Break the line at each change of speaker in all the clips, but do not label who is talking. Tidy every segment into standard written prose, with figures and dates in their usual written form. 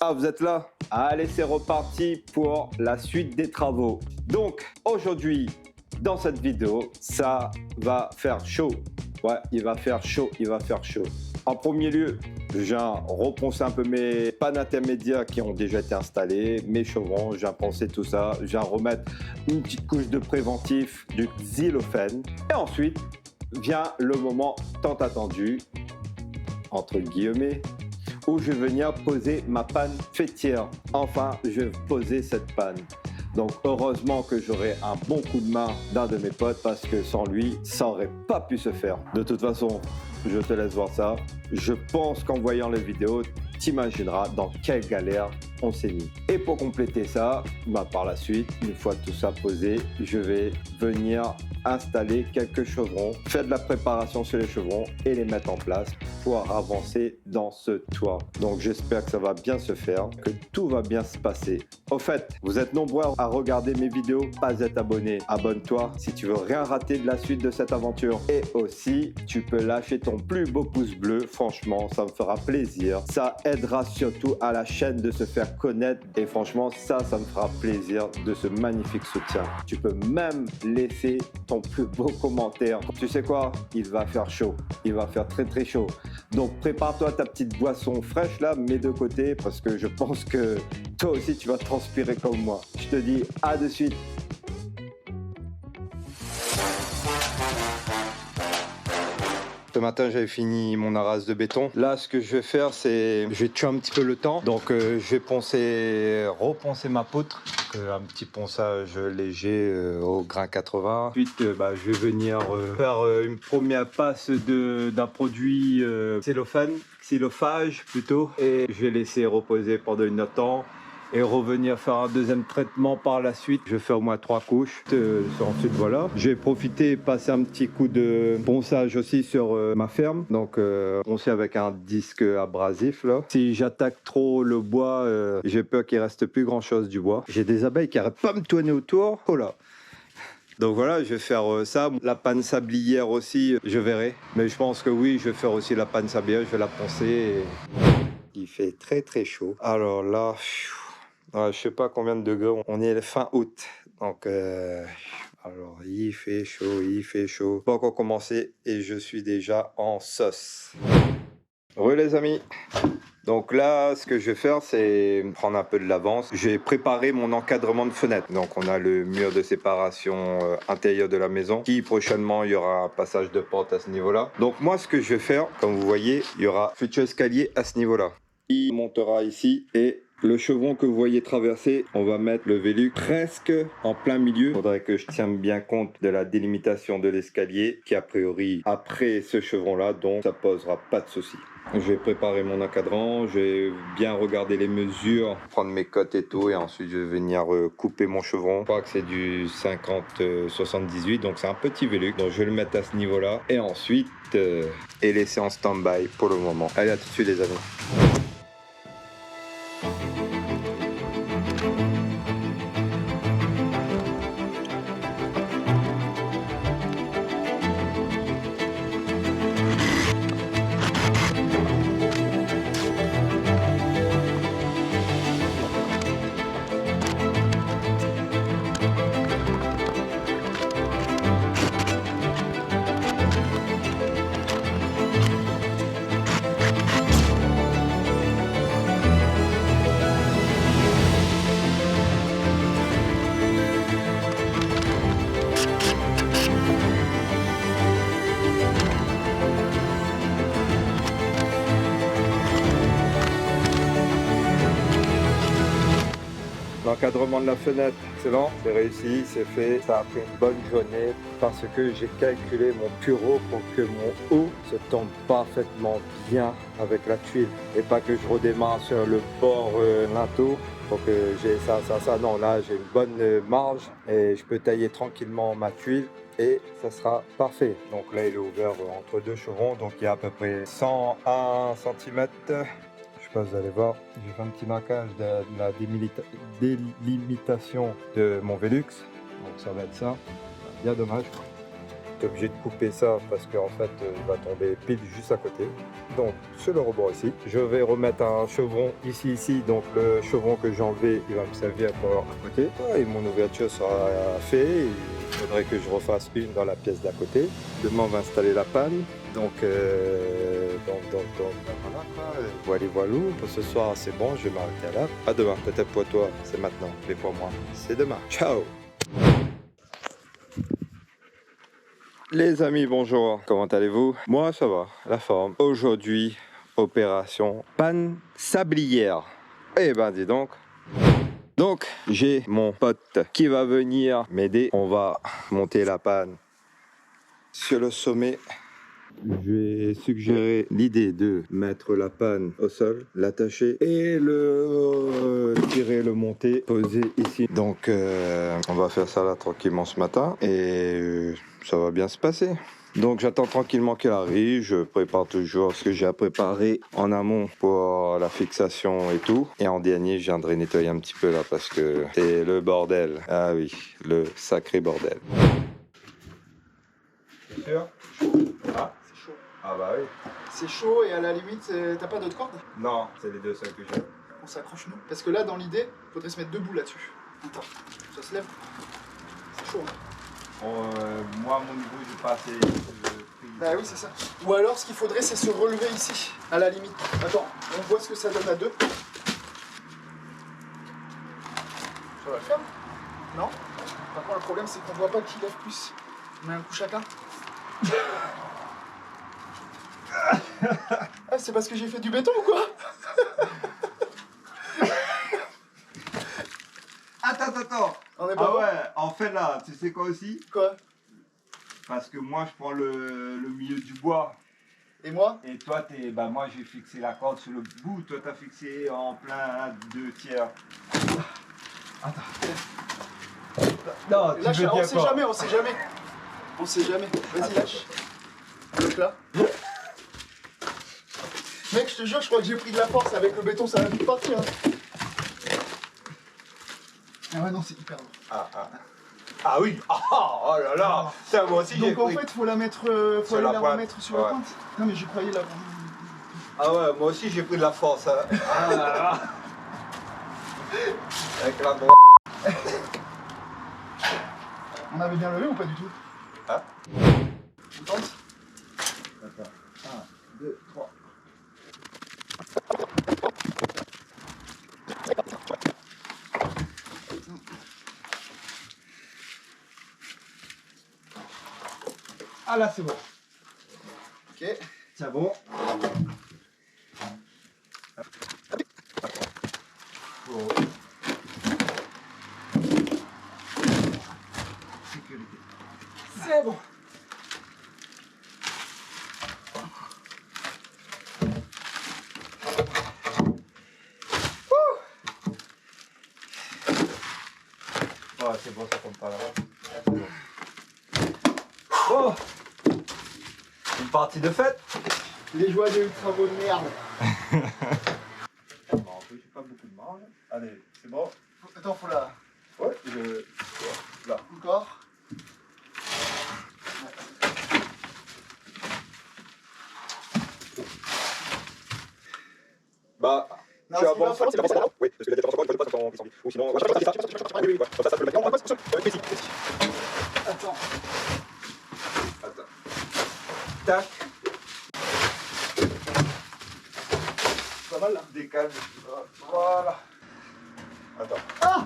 Ah, vous êtes là? Allez, c'est reparti pour la suite des travaux. Donc, aujourd'hui, dans cette vidéo, ça va faire chaud. Ouais, il va faire chaud, il va faire chaud. En premier lieu, je viens reponcer un peu mes pannes intermédiaires qui ont déjà été installées, mes chevrons, je viens poncer tout ça, je viens remettre une petite couche de préventif du xylophène. Et ensuite, vient le moment tant attendu, entre guillemets, où je vais venir poser ma panne fêtière. Enfin, je vais poser cette panne. Donc heureusement que j'aurai un bon coup de main d'un de mes potes parce que sans lui, ça n'aurait pas pu se faire. De toute façon, je te laisse voir ça. Je pense qu'en voyant les vidéos, t'imagineras dans quelle galère on s'est mis. Et pour compléter ça, par la suite, une fois tout ça posé, je vais venir installer quelques chevrons, faire de la préparation sur les chevrons et les mettre en place pour avancer dans ce toit. Donc j'espère que ça va bien se faire, que tout va bien se passer. Au fait, vous êtes nombreux à regarder mes vidéos, pas être abonné. Abonne-toi si tu veux rien rater de la suite de cette aventure. Et aussi, tu peux lâcher ton plus beau pouce bleu, franchement, ça me fera plaisir. Ça aidera surtout à la chaîne de se faire connaître et franchement, ça me fera plaisir de ce magnifique soutien. Tu peux même laisser ton plus beau commentaire. Tu sais quoi? Il va faire chaud. Il va faire très très chaud. Donc prépare-toi ta petite boisson fraîche là, mets de côté parce que je pense que toi aussi tu vas transpirer comme moi. Je te dis à de suite. Ce matin, j'avais fini mon arras de béton. Là, ce que je vais faire, c'est je vais tuer un petit peu le temps. Donc, je vais reponcer ma poutre. Un petit ponçage léger au grain 80. Ensuite, je vais venir faire une première passe d'un produit xylophage plutôt. Et je vais laisser reposer pendant une heure de temps. Et revenir faire un deuxième traitement par la suite. Je vais faire au moins 3 couches. Ensuite, voilà. Je vais profiter et passer un petit coup de ponçage aussi sur ma ferme. Donc, poncer avec un disque abrasif là. Si j'attaque trop le bois, j'ai peur qu'il reste plus grand chose du bois. J'ai des abeilles qui n'arrêtent pas de me tourner autour. Oh là! Donc voilà, je vais faire ça. La panne sablière aussi, je verrai. Mais je pense que oui, je vais faire aussi la panne sablière. Je vais la poncer. Il fait très très chaud. Alors là... je sais pas combien de degrés, on est fin août, donc alors il fait chaud, pas encore commencé et je suis déjà en sauce. Re les amis, donc là ce que je vais faire c'est prendre un peu de l'avance, j'ai préparé mon encadrement de fenêtre, donc on a le mur de séparation intérieur de la maison, qui prochainement il y aura un passage de porte à ce niveau là. Donc moi ce que je vais faire, comme vous voyez, il y aura futur escalier à ce niveau là, il montera ici et le chevron que vous voyez traverser, on va mettre le Velux presque en plein milieu. Il faudrait que je tienne bien compte de la délimitation de l'escalier qui a priori après ce chevron là, donc ça posera pas de souci. Je vais préparer mon encadrant, je vais bien regarder les mesures, prendre mes cotes et tout, et ensuite je vais venir couper mon chevron. Je crois que c'est du 50-78, donc c'est un petit Velux, donc je vais le mettre à ce niveau là, et ensuite et laisser en stand-by pour le moment. Allez, à tout de suite les amis. L'encadrement de la fenêtre, excellent, c'est réussi, c'est fait. Ça a pris une bonne journée parce que j'ai calculé mon pureau pour que mon haut se tombe parfaitement bien avec la tuile et pas que je redémarre sur le bord linteau pour que j'ai ça. Non, là j'ai une bonne marge et je peux tailler tranquillement ma tuile et ça sera parfait. Donc là il est ouvert entre deux chevrons, donc il y a à peu près 101 cm. Je sais pas, vous allez voir, j'ai fait un petit marquage de la délimitation de mon Velux, donc ça va être ça, bien dommage. j'étais obligé de couper ça parce qu'en fait il va tomber pile juste à côté. Donc sur le rebord ici, je vais remettre un chevron ici, donc le chevron que j'ai enlevé il va me servir pour à côté. Et mon ouverture sera faite, il faudrait que je refasse une dans la pièce d'à côté. Demain on va installer la panne, donc voilà quoi. Voilà, pour ce soir c'est bon, je vais m'arrêter là. À demain, peut-être pour toi c'est maintenant, mais pour moi c'est demain. Ciao. Les amis, bonjour, comment allez-vous? Moi ça va, la forme. Aujourd'hui, opération panne sablière. Eh ben dis donc. Donc j'ai mon pote qui va venir m'aider. On va monter la panne sur le sommet. Je vais suggérer l'idée de mettre la panne au sol, l'attacher et le tirer, le monter, poser ici. Donc on va faire ça là tranquillement ce matin et ça va bien se passer. Donc j'attends tranquillement qu'elle arrive, je prépare toujours ce que j'ai à préparer en amont pour la fixation et tout. Et en dernier, je viendrai nettoyer un petit peu là parce que c'est le bordel. Ah oui, le sacré bordel. C'est sûr? Ah,
C'est chaud.
ah bah oui.
C'est chaud et à la limite, t'as pas d'autres cordes?
Non, c'est les deux seuls que j'ai.
On s'accroche nous. Parce que là, dans l'idée, faudrait se mettre debout là-dessus. Attends, ça se lève. C'est chaud. Hein.
Moi, mon niveau, j'ai pas assez
Bah oui, c'est ça. Ou alors, ce qu'il faudrait, c'est se relever ici, à la limite. Attends, on voit ce que ça donne à deux. Ça va le faire? Non? Par contre, le problème, c'est qu'on voit pas qui lève plus. On met un coup chacun. Ah, c'est parce que j'ai fait du béton ou quoi?
Attends.
On est pas
Ah
bon.
ouais, en fait là, tu sais quoi aussi?
Quoi?
Parce que moi, je prends le milieu du bois.
Et moi?
Et toi, moi, j'ai fixé la corde sur le bout. Toi, t'as fixé en plein 2/3. Attends. Non,
Lâche,
tu veux
on
dire
sait
quoi?
jamais, on sait jamais. On sait jamais. Vas-y,
Attends.
lâche. Bloque là. Mec, je te jure, je crois que j'ai pris de la force avec le béton, ça va vite partir. Hein. Ah ouais, non, c'est hyper lourd.
Ah oui. Oh là là. Ça, moi aussi, j'ai
Donc en
pris.
fait, faut la mettre, faut
Sur
aller
la
la
pointe.
remettre sur
Ouais.
la pointe. Non, mais j'y croyais là.
Ah ouais, moi aussi, j'ai pris de la force. Hein. Ah là là. Avec la droite.
On avait bien levé ou pas du tout?
Hein?
On tente?
Attends. 1, 2, 3. Ah là, c'est bon.
Ok.
C'est bon. Sécurité.
C'est bon.
Oh, c'est bon, ça tombe pas là. Oh, une partie de fête.
Les joies des travaux de merde.
Bon, en plus, j'ai pas beaucoup de marge. Allez, c'est bon.
Attends, faut la.
Ouais, là.
Encore.
Bah,
Non,
tu
ce
as
qu'il va
bon.
falloir, c'est
Oui, parce que les défenseurs, ils ne pas quand ils sont vite. Ou sinon, oui, comme ça peut le mettre. Précis.
Attends.
Attends. Tac,
Pas mal là.
décale. Voilà. Attends,
Ah!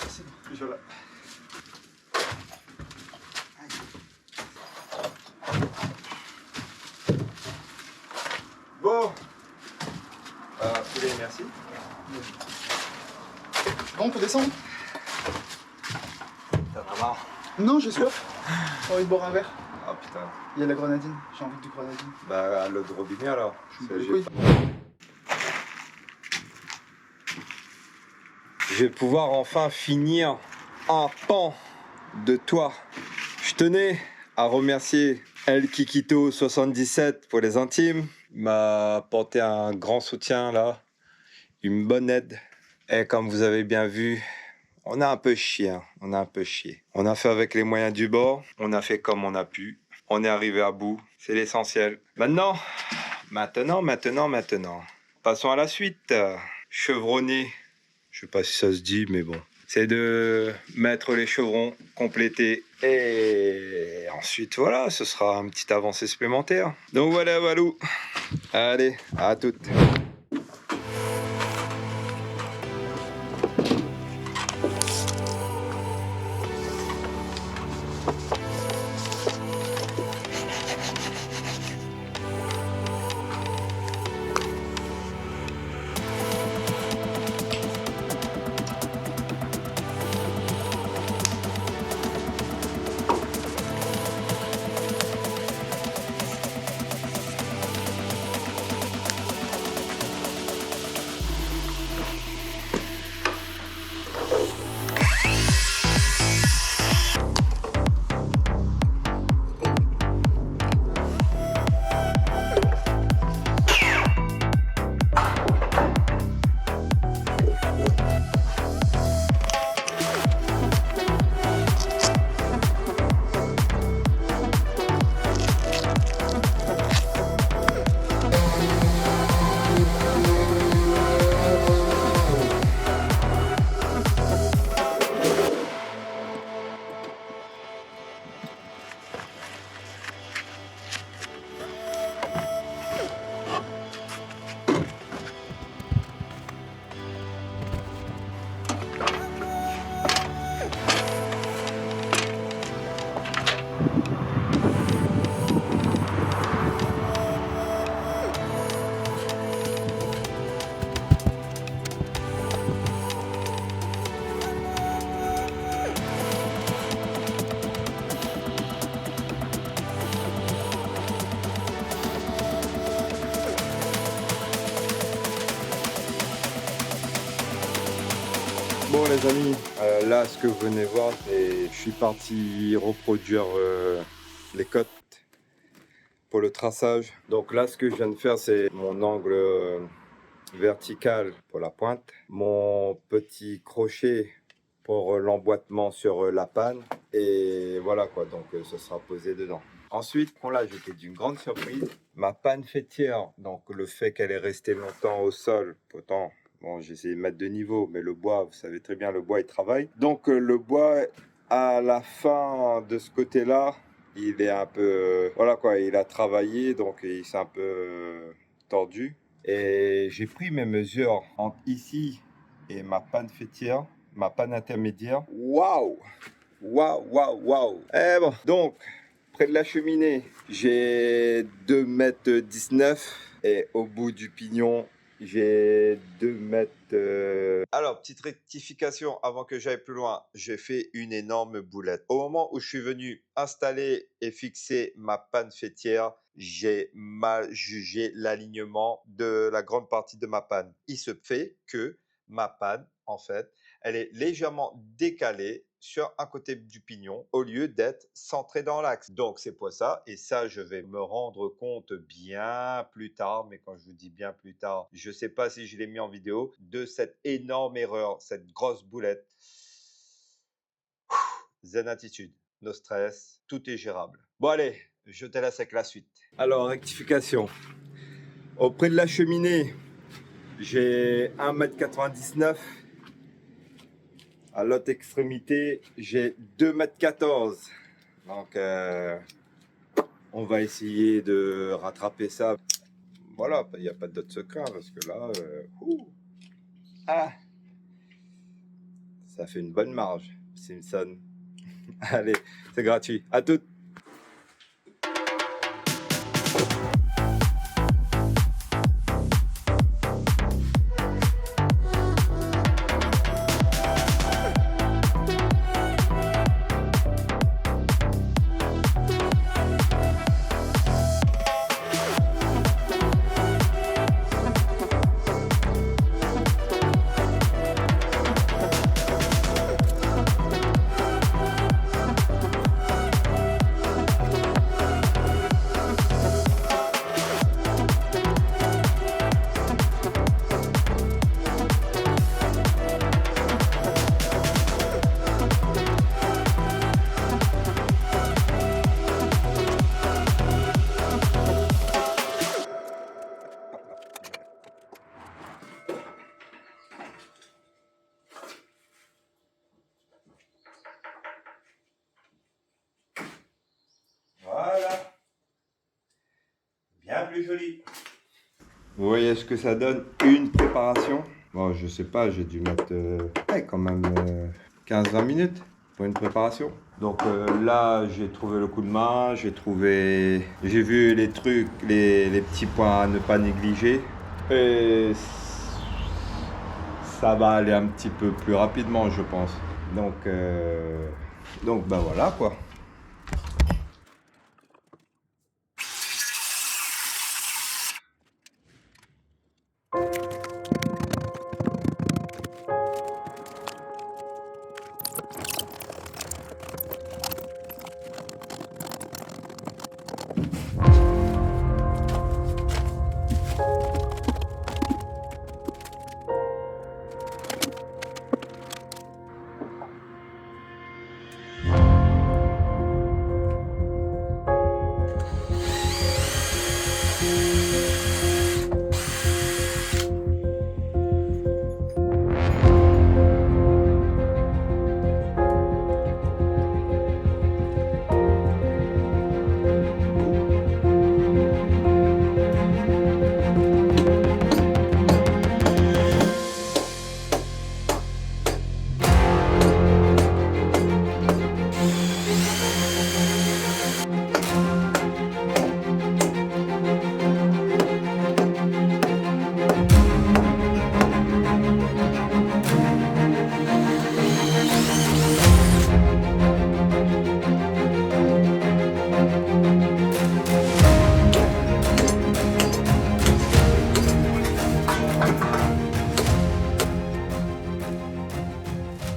C'est bon.
je la. Bon. Poulet, merci.
Bon, on peut descendre?
T'en as marre?
Non, j'ai soif. J'ai envie de boire un verre.
Ah putain.
Il y a de la grenadine. J'ai envie de grenadine.
Bah, l'eau de robinet alors.
Oui.
Je vais pouvoir enfin finir un pan de toit. Je tenais à remercier El Kikito 77 pour les intimes. Il m'a apporté un grand soutien là, une bonne aide. Et comme vous avez bien vu, On a un peu chié, hein. On a un peu chié. On a fait avec les moyens du bord. On a fait comme on a pu. On est arrivé à bout. C'est l'essentiel. Maintenant. Passons à la suite. Chevronner. Je sais pas si ça se dit, mais bon. C'est de mettre les chevrons, compléter. Et ensuite, voilà, ce sera une petite avancée supplémentaire. Donc voilà, Walou. Allez, à toutes. Bon les amis, là ce que vous venez voir, c'est je suis parti reproduire les cotes pour le traçage. Donc là ce que je viens de faire, c'est mon angle vertical pour la pointe, mon petit crochet pour l'emboîtement sur la panne, et voilà quoi, donc ce sera posé dedans. Ensuite, là j'étais d'une grande surprise, ma panne fêtière, donc le fait qu'elle est restée longtemps au sol, pourtant bon, j'ai essayé de mettre de niveau, mais le bois, vous savez très bien, le bois, il travaille. Donc, le bois, à la fin de ce côté-là, il est un peu... voilà quoi, il a travaillé, donc il s'est un peu tordu. Et j'ai pris mes mesures entre ici et ma panne fêtière, ma panne intermédiaire. Waouh! Waouh, waouh, waouh! Eh bon, donc, près de la cheminée, j'ai 2,19 m et au bout du pignon, j'ai 2 mètres. Alors, petite rectification avant que j'aille plus loin. J'ai fait une énorme boulette. Au moment où je suis venu installer et fixer ma panne fêtière, j'ai mal jugé l'alignement de la grande partie de ma panne. Il se fait que ma panne, en fait, elle est légèrement décalée sur un côté du pignon au lieu d'être centrée dans l'axe. Donc c'est pour ça, et ça je vais me rendre compte bien plus tard, mais quand je vous dis bien plus tard, je ne sais pas si je l'ai mis en vidéo, de cette énorme erreur, cette grosse boulette. Zen attitude, no stress, tout est gérable. Bon allez, je te laisse avec la suite. Alors rectification, auprès de la cheminée, j'ai 1,99 m. À l'autre extrémité, j'ai 2,14 m. Donc, on va essayer de rattraper ça. Voilà, il n'y a pas d'autre secret parce que là, ça fait une bonne marge, Simpson. Allez, c'est gratuit. À toutes. joli. Vous voyez ce que ça donne, une préparation. Bon, je sais pas, j'ai dû mettre quand même 15-20 minutes pour une préparation. Donc là, j'ai trouvé le coup de main, j'ai vu les trucs, les petits points à ne pas négliger. Et ça va aller un petit peu plus rapidement, je pense. Donc ben voilà quoi.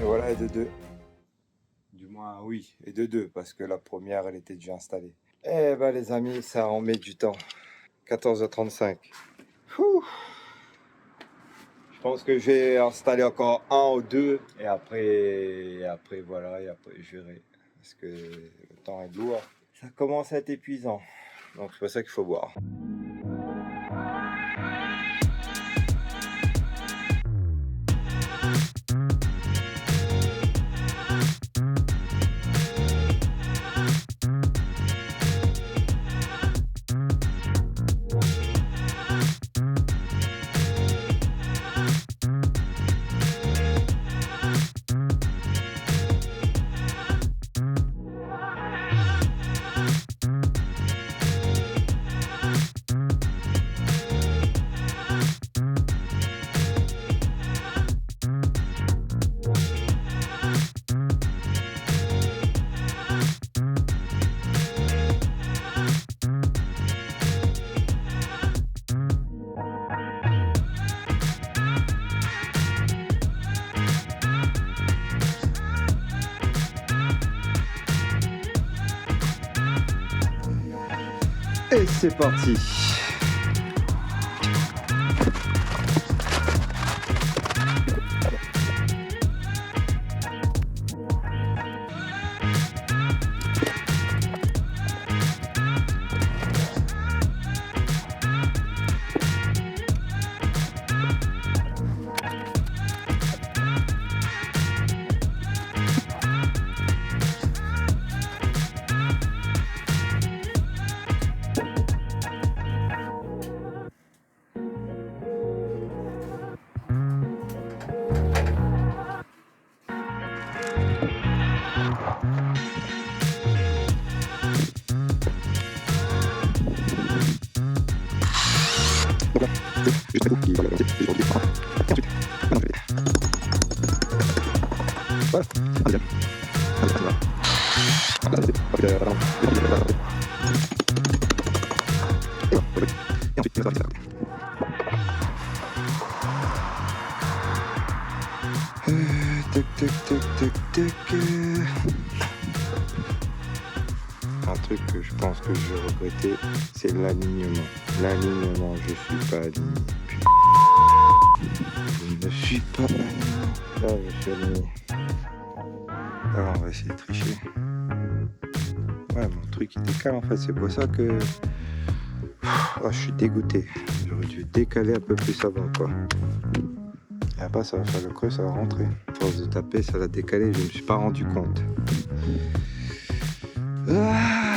Et voilà, et de deux. Du moins, oui, et de deux, parce que la première, elle était déjà installée. Eh ben, les amis, ça en met du temps. 14h35. Ouh. Je pense que j'ai installé encore un ou deux, et après voilà, et après je verrai. Parce que le temps est lourd. Ça commence à être épuisant. Donc, c'est pour ça qu'il faut boire. Et c'est parti. Un truc que je pense que je vais regretter, c'est l'alignement. L'alignement, je suis pas aligné. Putain. Je ne suis pas aligné. Là, je suis aligné. Alors, on va essayer de tricher. Ouais, mon truc il décale en fait, c'est pour ça que je suis dégoûté. J'aurais dû décaler un peu plus avant quoi. Et après ça va faire le creux, ça va rentrer. À force de taper, ça va décaler, je ne me suis pas rendu compte. Ah